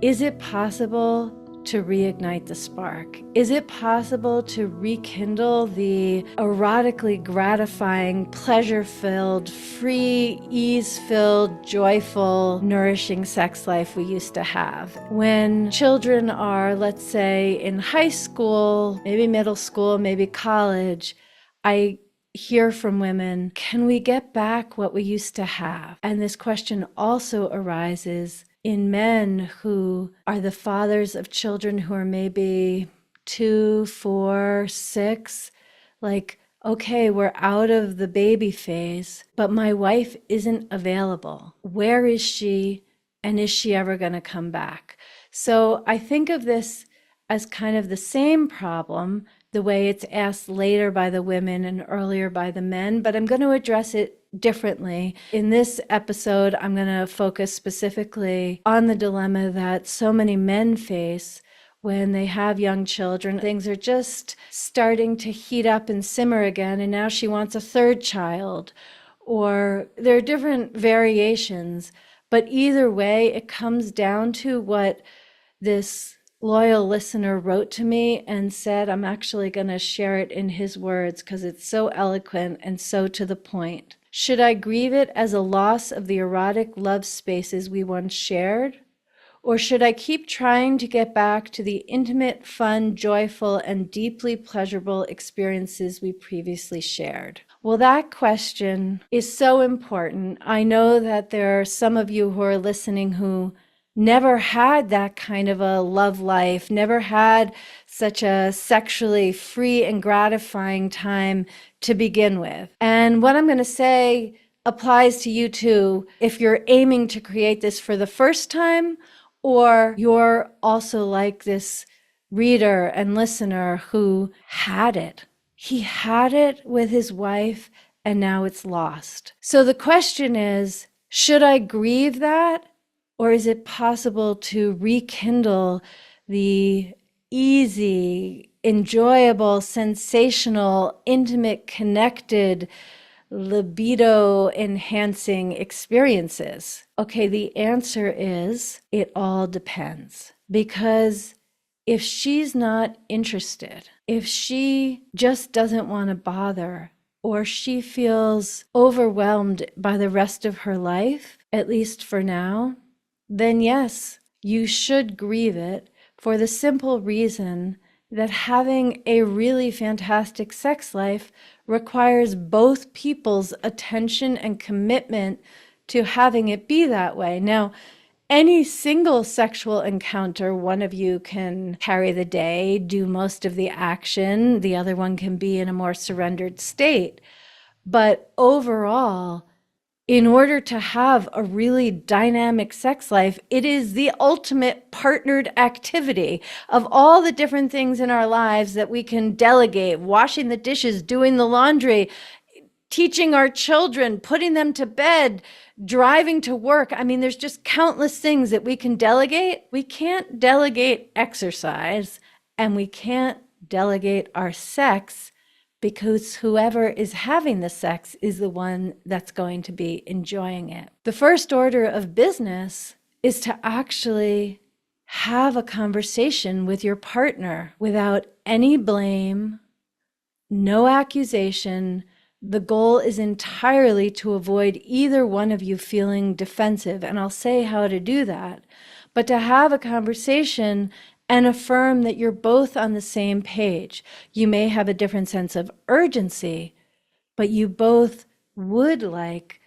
Is it possible to reignite the spark? Is it possible to rekindle the erotically gratifying, pleasure-filled, free, ease-filled, joyful, nourishing sex life we used to have? When children are, let's say, in high school, maybe middle school, maybe college, I hear from women, can we get back what we used to have? And this question also arises in men who are the fathers of children who are maybe 2, 4, 6, like, okay, we're out of the baby phase, but my wife isn't available. Where is she? And is she ever going to come back? So I think of this as kind of the same problem, the way it's asked later by the women and earlier by the men, but I'm going to address it differently. In this episode, I'm going to focus specifically on the dilemma that so many men face when they have young children. Things are just starting to heat up and simmer again, and now she wants a third child, or there are different variations, but either way, it comes down to what this loyal listener wrote to me and said. I'm actually going to share it in his words because it's so eloquent and so to the point. Should I grieve it as a loss of the erotic love spaces we once shared? Or should I keep trying to get back to the intimate, fun, joyful, and deeply pleasurable experiences we previously shared? Well, that question is so important. I know that there are some of you who are listening who never had that kind of a love life, never had such a sexually free and gratifying time to begin with. And what I'm going to say applies to you too, if you're aiming to create this for the first time, or you're also like this reader and listener who had it. He had it with his wife and now it's lost. So the question is, should I grieve that? Or is it possible to rekindle the easy, enjoyable, sensational, intimate, connected, libido-enhancing experiences? Okay, the answer is it all depends. Because if she's not interested, if she just doesn't want to bother, or she feels overwhelmed by the rest of her life, at least for now, then yes, you should grieve it for the simple reason that having a really fantastic sex life requires both people's attention and commitment to having it be that way. Now, any single sexual encounter, one of you can carry the day, do most of the action, the other one can be in a more surrendered state. But overall, in order to have a really dynamic sex life, it is the ultimate partnered activity of all the different things in our lives that we can delegate: washing the dishes, doing the laundry, teaching our children, putting them to bed, driving to work. I mean, there's just countless things that we can delegate. We can't delegate exercise, and we can't delegate our sex, because whoever is having the sex is the one that's going to be enjoying it. The first order of business is to actually have a conversation with your partner without any blame, no accusation. The goal is entirely to avoid either one of you feeling defensive, and I'll say how to do that, but to have a conversation and affirm that you're both on the same page. You may have a different sense of urgency, but you both would like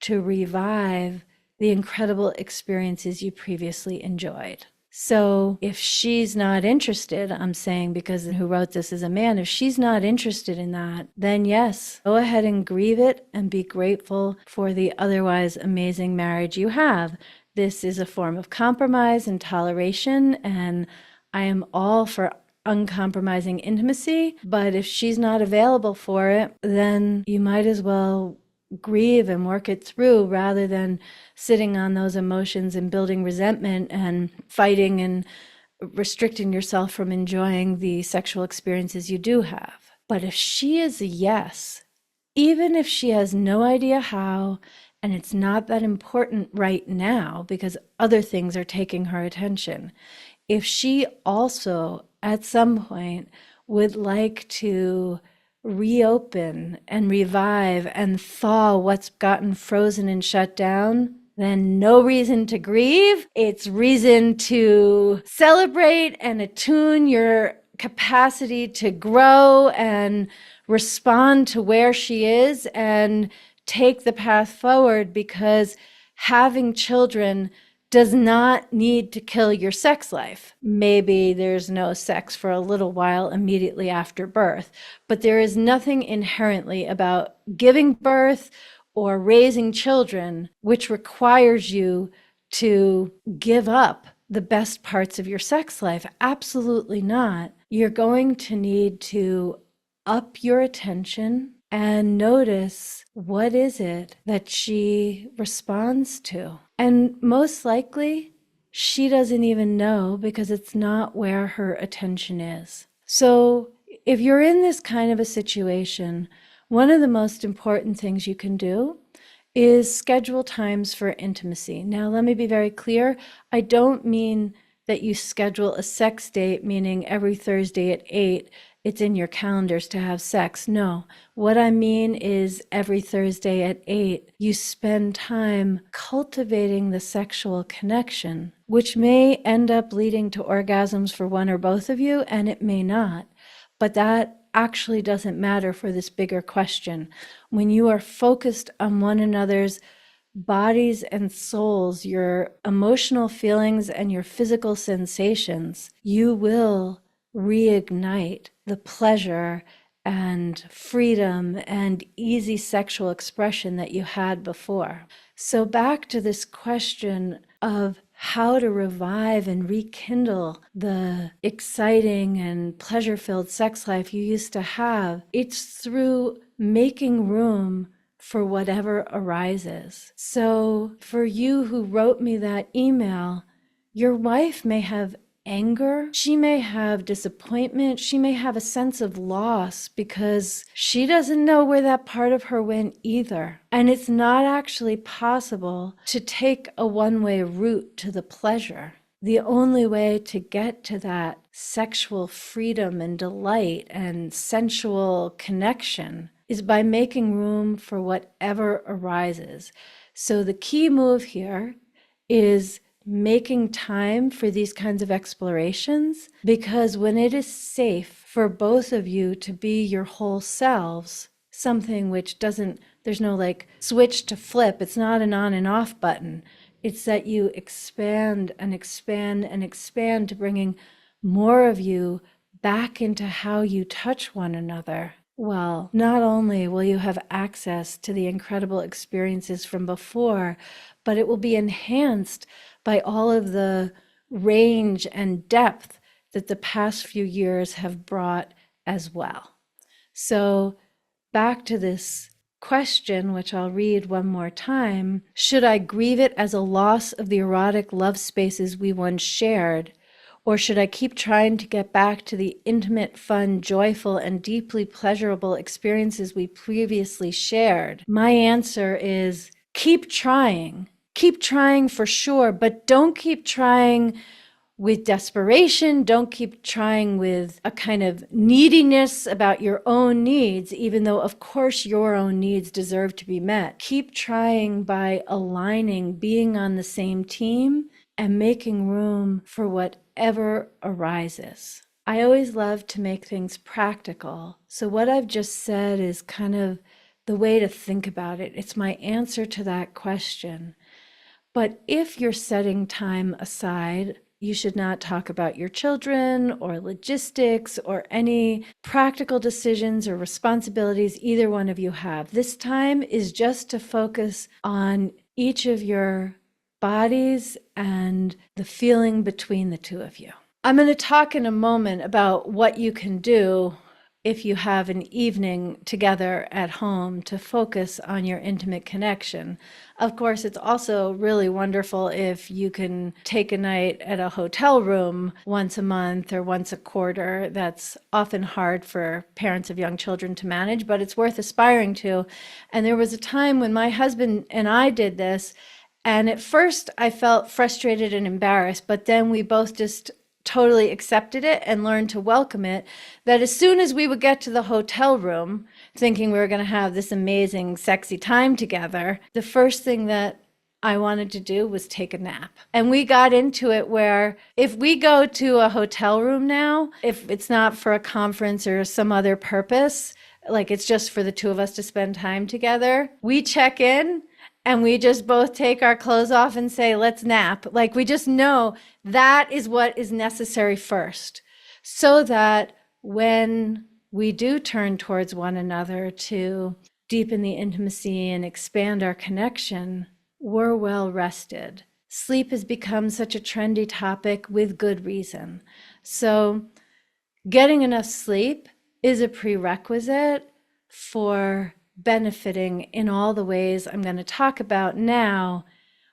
to revive the incredible experiences you previously enjoyed. So if she's not interested, I'm saying because who wrote this is a man, if she's not interested in that, then yes, go ahead and grieve it and be grateful for the otherwise amazing marriage you have. This is a form of compromise and toleration, and I am all for uncompromising intimacy, but if she's not available for it, then you might as well grieve and work it through rather than sitting on those emotions and building resentment and fighting and restricting yourself from enjoying the sexual experiences you do have. But if she is a yes, even if she has no idea how and it's not that important right now because other things are taking her attention. If she also at some point would like to reopen and revive and thaw what's gotten frozen and shut down, then no reason to grieve. It's reason to celebrate and attune your capacity to grow and respond to where she is and take the path forward, because having children does not need to kill your sex life. Maybe there's no sex for a little while immediately after birth, but there is nothing inherently about giving birth or raising children which requires you to give up the best parts of your sex life. Absolutely not. You're going to need to up your attention and notice, what is it that she responds to? And most likely, she doesn't even know, because it's not where her attention is. So if you're in this kind of a situation, one of the most important things you can do is schedule times for intimacy. Now, let me be very clear. I don't mean that you schedule a sex date, meaning every Thursday at 8, it's in your calendars to have sex. No, what I mean is every Thursday at 8, you spend time cultivating the sexual connection, which may end up leading to orgasms for one or both of you, and it may not. But that actually doesn't matter for this bigger question. When you are focused on one another's bodies and souls, your emotional feelings and your physical sensations, you will reignite the pleasure and freedom and easy sexual expression that you had before. So back to this question of how to revive and rekindle the exciting and pleasure-filled sex life you used to have. It's through making room for whatever arises. So for you who wrote me that email, your wife may have anger, she may have disappointment, she may have a sense of loss because she doesn't know where that part of her went either. And it's not actually possible to take a one-way route to the pleasure. The only way to get to that sexual freedom and delight and sensual connection is by making room for whatever arises. So the key move here is making time for these kinds of explorations, because when it is safe for both of you to be your whole selves, something which doesn't, there's no like switch to flip, it's not an on and off button. It's that you expand and expand and expand to bringing more of you back into how you touch one another. Well, not only will you have access to the incredible experiences from before, but it will be enhanced by all of the range and depth that the past few years have brought as well. So back to this question, which I'll read one more time. Should I grieve it as a loss of the erotic love spaces we once shared? Or should I keep trying to get back to the intimate, fun, joyful, and deeply pleasurable experiences we previously shared? My answer is keep trying. Keep trying for sure, but don't keep trying with desperation. Don't keep trying with a kind of neediness about your own needs, even though, of course, your own needs deserve to be met. Keep trying by aligning, being on the same team, and making room for whatever arises. I always love to make things practical. So what I've just said is kind of the way to think about it. It's my answer to that question. But if you're setting time aside, you should not talk about your children or logistics or any practical decisions or responsibilities either one of you have. This time is just to focus on each of your bodies and the feeling between the two of you. I'm going to talk in a moment about what you can do if you have an evening together at home to focus on your intimate connection. Of course, it's also really wonderful if you can take a night at a hotel room once a month or once a quarter. That's often hard for parents of young children to manage, but it's worth aspiring to. And there was a time when my husband and I did this, and at first I felt frustrated and embarrassed, but then we both just totally accepted it and learned to welcome it. That as soon as we would get to the hotel room, thinking we were going to have this amazing, sexy time together, the first thing that I wanted to do was take a nap. And we got into it where if we go to a hotel room now, if it's not for a conference or some other purpose, like it's just for the two of us to spend time together, we check in and we just both take our clothes off and say, let's nap. Like we just know that is what is necessary first, so that when we do turn towards one another to deepen the intimacy and expand our connection, we're well rested. Sleep has become such a trendy topic with good reason. So getting enough sleep is a prerequisite for benefiting in all the ways I'm going to talk about now,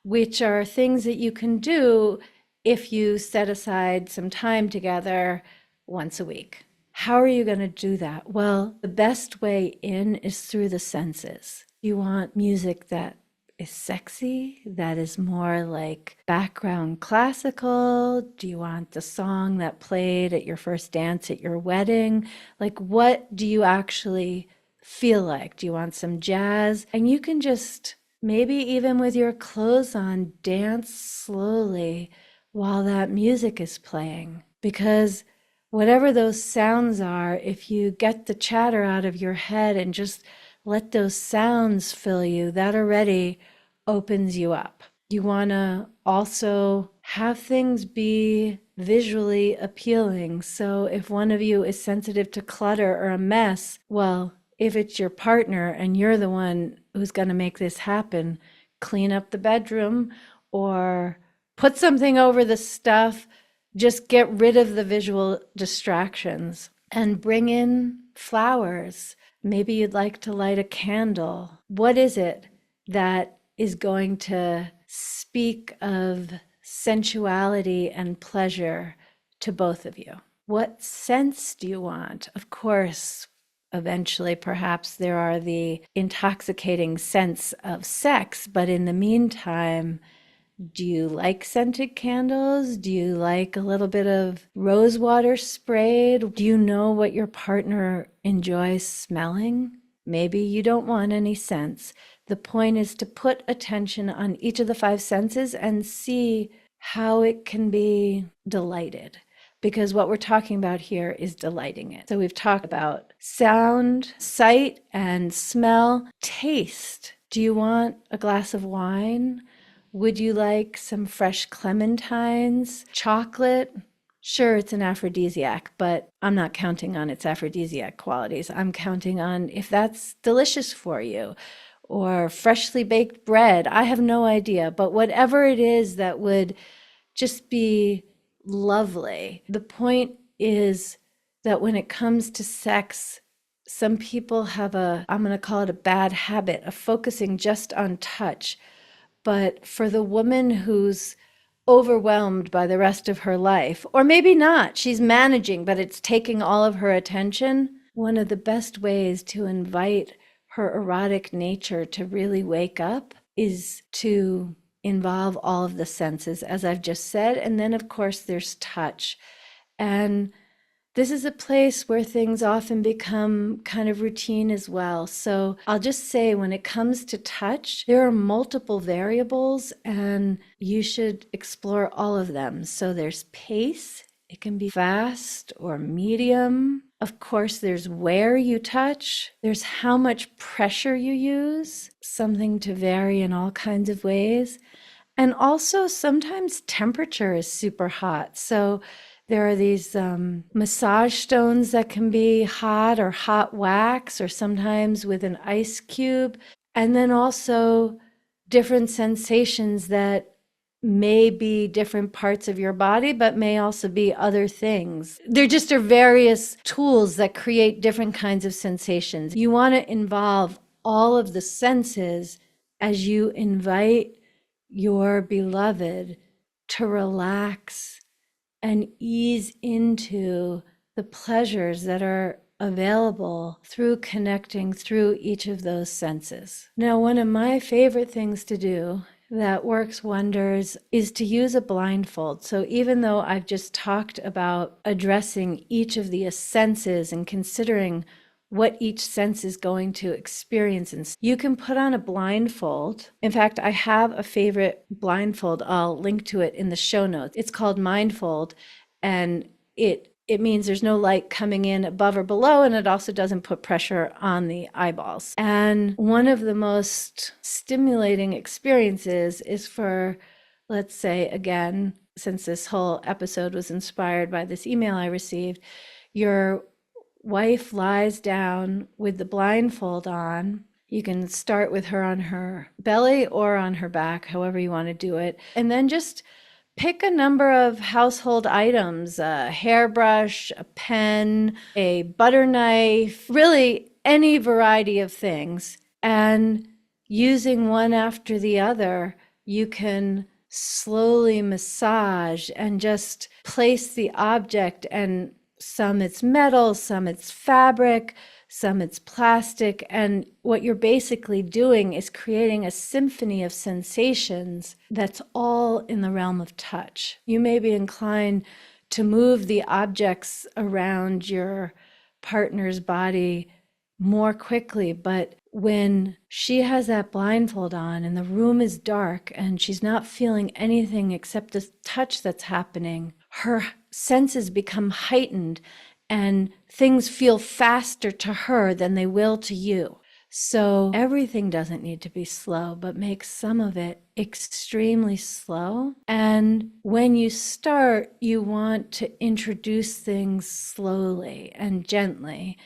which are things that you can do if you set aside some time together once a week. How are you going to do that? Well, the best way in is through the senses. You want music that is sexy, that is more like background classical? Do you want the song that played at your first dance at your wedding? Like, what do you actually feel like? Do you want some jazz? And you can just, maybe even with your clothes on, dance slowly while that music is playing. Because whatever those sounds are, if you get the chatter out of your head and just let those sounds fill you, that already opens you up. You want to also have things be visually appealing. So if one of you is sensitive to clutter or a mess, well, if it's your partner and you're the one who's going to make this happen, clean up the bedroom or put something over the stuff. Just get rid of the visual distractions and bring in flowers. Maybe you'd like to light a candle. What is it that is going to speak of sensuality and pleasure to both of you? What sense do you want? Of course, eventually, perhaps there are the intoxicating scents of sex, but in the meantime, do you like scented candles? Do you like a little bit of rose water sprayed? Do you know what your partner enjoys smelling? Maybe you don't want any scents. The point is to put attention on each of the five senses and see how it can be delighted. Because what we're talking about here is delighting it. So we've talked about sound, sight, and smell. Taste. Do you want a glass of wine? Would you like some fresh clementines? Chocolate? Sure, it's an aphrodisiac, but I'm not counting on its aphrodisiac qualities. I'm counting on if that's delicious for you. Or freshly baked bread. I have no idea, but whatever it is that would just be lovely. The point is that when it comes to sex, some people have I'm going to call it a bad habit of focusing just on touch. But for the woman who's overwhelmed by the rest of her life, or maybe not, she's managing, but it's taking all of her attention, one of the best ways to invite her erotic nature to really wake up is to involve all of the senses, as I've just said. And then, of course, there's touch. And this is a place where things often become kind of routine as well. So I'll just say when it comes to touch, there are multiple variables and you should explore all of them. So there's pace. It can be fast or medium. Of course, there's where you touch. There's how much pressure you use, something to vary in all kinds of ways. And also sometimes temperature is super hot. So there are these massage stones that can be hot or hot wax or sometimes with an ice cube. And then also different sensations that may be different parts of your body, but may also be other things. There just are various tools that create different kinds of sensations. You want to involve all of the senses as you invite your beloved to relax and ease into the pleasures that are available through connecting through each of those senses. Now, one of my favorite things to do that works wonders is to use a blindfold. So even though I've just talked about addressing each of the senses and considering what each sense is going to experience, and you can put on a blindfold. In fact, I have a favorite blindfold. I'll link to it in the show notes. It's called Mindfold, and it means there's no light coming in above or below, and it also doesn't put pressure on the eyeballs. And one of the most stimulating experiences is for, let's say, again, since this whole episode was inspired by this email I received, your wife lies down with the blindfold on. You can start with her on her belly or on her back, however you want to do it. And then just pick a number of household items, a hairbrush, a pen, a butter knife, really any variety of things. And using one after the other, you can slowly massage and just place the object, and some it's metal, some it's fabric, some it's plastic. And what you're basically doing is creating a symphony of sensations that's all in the realm of touch. You may be inclined to move the objects around your partner's body more quickly, but when she has that blindfold on and the room is dark and she's not feeling anything except the touch that's happening, her senses become heightened and things feel faster to her than they will to you. So everything doesn't need to be slow, but make some of it extremely slow. And when you start, you want to introduce things slowly and gently.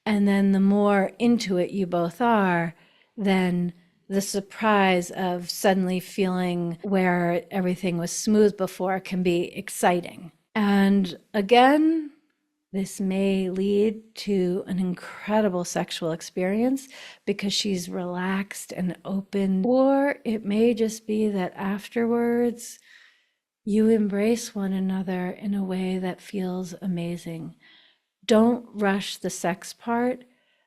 And then the more into it you both are, then the surprise of suddenly feeling where everything was smooth before can be exciting. And again, this may lead to an incredible sexual experience because she's relaxed and open, or it may just be that afterwards you embrace one another in a way that feels amazing. Don't rush the sex part.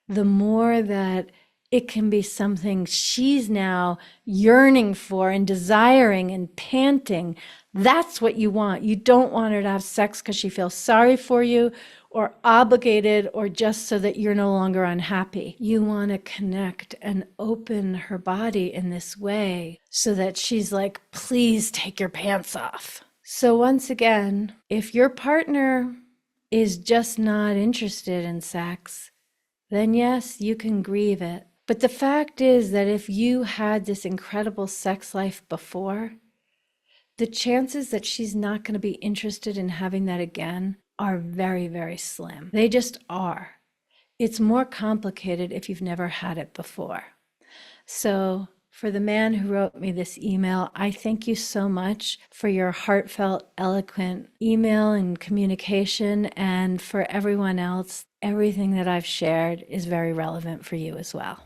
The more that it can be something she's now yearning for and desiring and panting, that's what you want. You don't want her to have sex because she feels sorry for you or obligated or just so that you're no longer unhappy. You want to connect and open her body in this way so that she's like, please take your pants off. So once again, if your partner is just not interested in sex, then yes, you can grieve it. But the fact is that if you had this incredible sex life before, the chances that she's not going to be interested in having that again are very, very slim. They just are. It's more complicated if you've never had it before. So for the man who wrote me this email, I thank you so much for your heartfelt, eloquent email and communication. And for everyone else, everything that I've shared is very relevant for you as well.